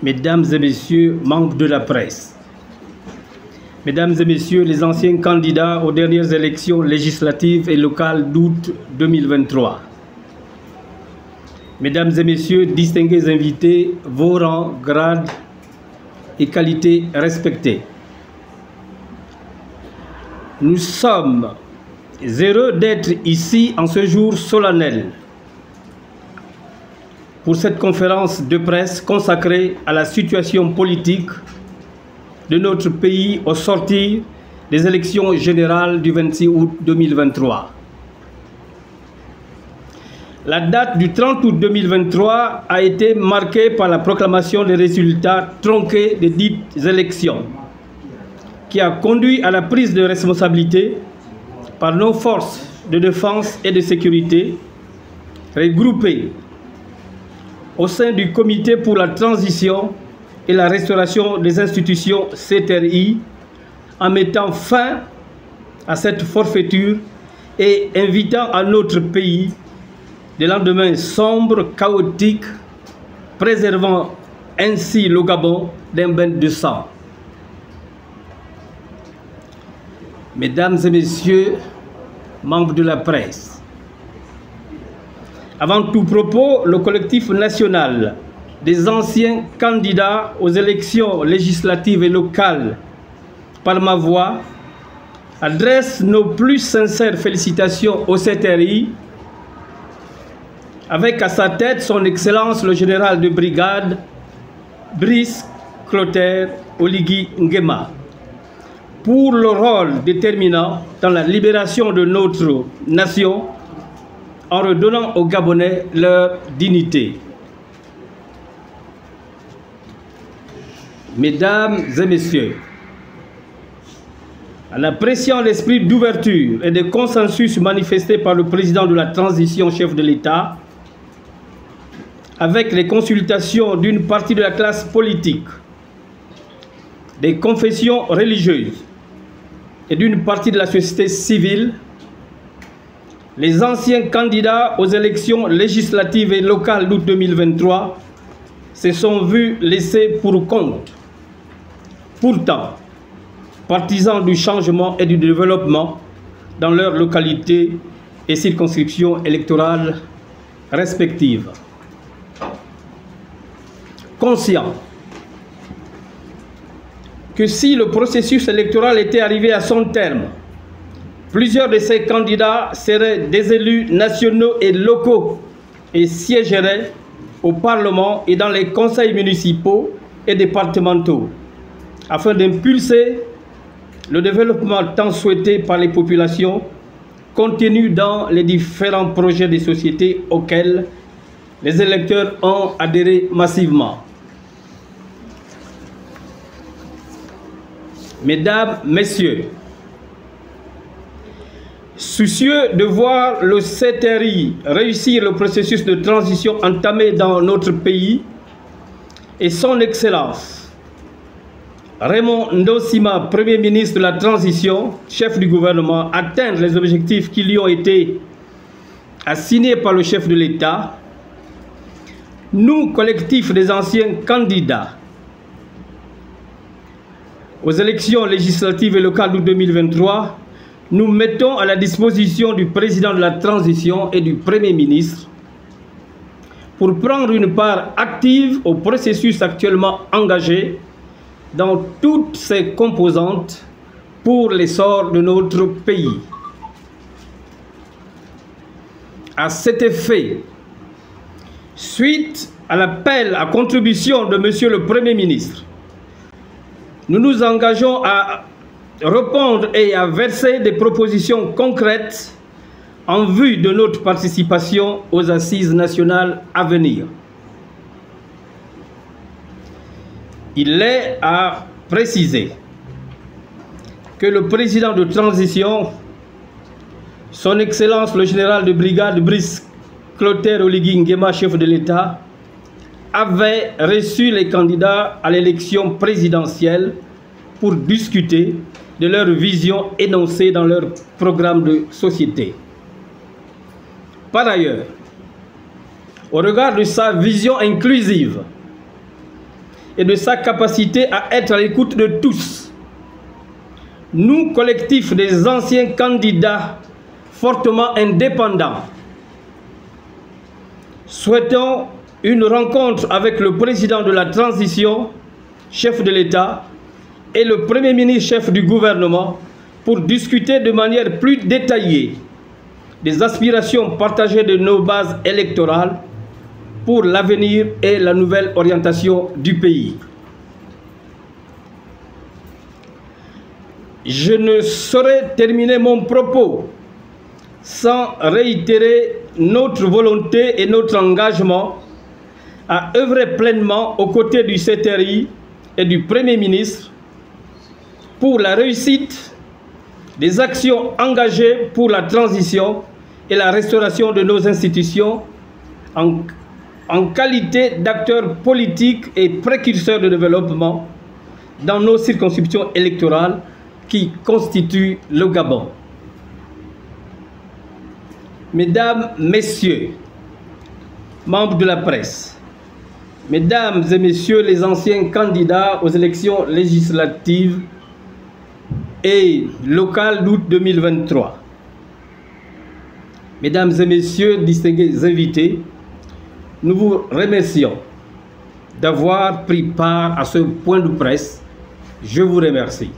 Mesdames et messieurs, membres de la presse, Mesdames et messieurs les anciens candidats aux dernières élections législatives et locales d'août 2023, Mesdames et messieurs, distingués invités, vos rangs, grades et qualités respectés, nous sommes heureux d'être ici en ce jour solennel pour cette conférence de presse consacrée à la situation politique de notre pays au sortir des élections générales du 26 août 2023. La date du 30 août 2023 a été marquée par la proclamation des résultats tronqués des dites élections, qui a conduit à la prise de responsabilité par nos forces de défense et de sécurité regroupées au sein du Comité pour la transition et la restauration des institutions CTRI, en mettant fin à cette forfaiture et invitant à notre pays des lendemains sombres, chaotiques, préservant ainsi le Gabon d'un bain de sang. Mesdames et messieurs, membres de la presse, avant tout propos, le collectif national des anciens candidats aux élections législatives et locales par ma voix adresse nos plus sincères félicitations au CTRI, avec à sa tête son Excellence le général de brigade Brice Clotaire Oligui Nguema, pour le rôle déterminant dans la libération de notre nation en redonnant aux Gabonais leur dignité. Mesdames et messieurs, en appréciant l'esprit d'ouverture et de consensus manifesté par le président de la transition, chef de l'État, avec les consultations d'une partie de la classe politique, des confessions religieuses et d'une partie de la société civile, les anciens candidats aux élections législatives et locales d'août 2023 se sont vus laisser pour compte. Pourtant, partisans du changement et du développement dans leurs localités et circonscriptions électorales respectives. Conscients que si le processus électoral était arrivé à son terme, plusieurs de ces candidats seraient des élus nationaux et locaux et siégeraient au Parlement et dans les conseils municipaux et départementaux afin d'impulser le développement tant souhaité par les populations contenu dans les différents projets de société auxquels les électeurs ont adhéré massivement. Mesdames, Messieurs, soucieux de voir le CTRI réussir le processus de transition entamé dans notre pays et son Excellence Raymond Ndosima, Premier ministre de la Transition, chef du gouvernement, atteindre les objectifs qui lui ont été assignés par le chef de l'État, nous, collectif des anciens candidats aux élections législatives et locales d'août 2023, nous mettons à la disposition du président de la transition et du Premier ministre pour prendre une part active au processus actuellement engagé dans toutes ses composantes pour l'essor de notre pays. À cet effet, suite à l'appel à contribution de Monsieur le Premier ministre, nous nous engageons à répondre et à verser des propositions concrètes en vue de notre participation aux assises nationales à venir. Il est à préciser que le président de transition, son Excellence le général de brigade Brice Clotaire Oligui Nguema, chef de l'État, avait reçu les candidats à l'élection présidentielle pour discuter de leur vision énoncée dans leur programme de société. Par ailleurs, au regard de sa vision inclusive et de sa capacité à être à l'écoute de tous. Nous, collectif des anciens candidats fortement indépendants, souhaitons une rencontre avec le président de la transition, chef de l'État, et le Premier ministre, chef du gouvernement, pour discuter de manière plus détaillée des aspirations partagées de nos bases électorales pour l'avenir et la nouvelle orientation du pays. Je ne saurais terminer mon propos sans réitérer notre volonté et notre engagement à œuvrer pleinement aux côtés du CTRI et du Premier ministre pour la réussite des actions engagées pour la transition et la restauration de nos institutions en qualité d'acteurs politiques et précurseurs de développement dans nos circonscriptions électorales qui constituent le Gabon. Mesdames, Messieurs, membres de la presse, Mesdames et Messieurs les anciens candidats aux élections législatives et locales d'août 2023, Mesdames et Messieurs, distingués invités, nous vous remercions d'avoir pris part à ce point de presse. Je vous remercie.